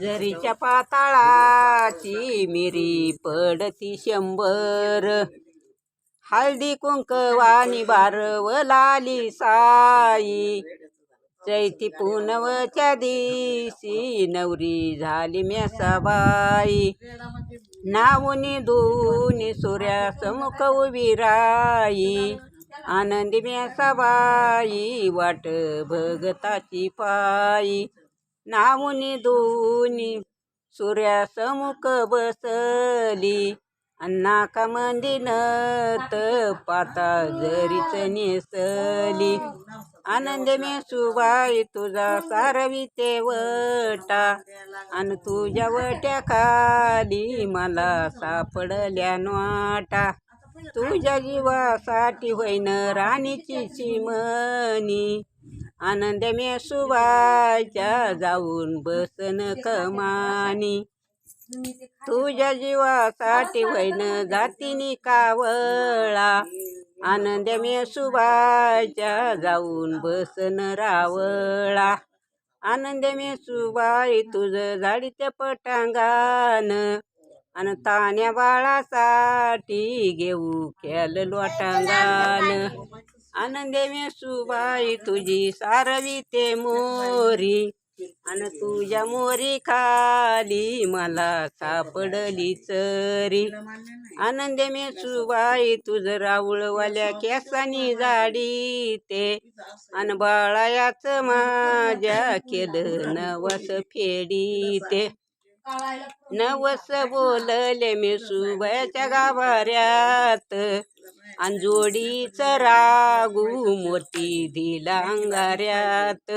जरीच्या पाताळाची मिरी पडती 100, हळदी कुंकवानी बारव लाली साई, चैती पुनवच्या दिवशी नवरी झाली म्यासाबाई, नावनी दोन्ही सूर्यासमुख उभी राई, आनंदी म्यासाबाई वाट भगताची पायी, नावनी दोन्ही सूर्यासमुख बसली, नाका मंदिनत पाताळ जरीच नेसली, आनंद म्यासूबाई तुझा सारविते वटा, अन तुझ्या वट्या खाली मला सापडल्या नोटा, तुझ्या जीवासाठी होईन राणीची चिमणी, आनंद म्यासूबाईच्या जाऊन बसन कमानी, तुझ्या जीवासाठी होईन जातीनी कावळा, आनंद म्यासूबाईच्या जाऊन बसन रावळा, आनंद म्यासूबाई तुझ झाडीत पटांगान, अन तान्या बाळासाठी घेऊ खेल लोटांगान, आनंद म्यासूबाई तुझी सारविते मोरी, अन तुझ्या मोरी खाली मला सापडली चरी, आनंद म्यासूबाई तुझ राऊळवाल्या केसानी जाडीते, अन बाळायाच माझ्या केलं नवस फेडीते, नवस बोलले म्यासूबाईच्या गाभाऱ्यात, अन जोडीच रागू मोठी दिला अंगाऱ्यात.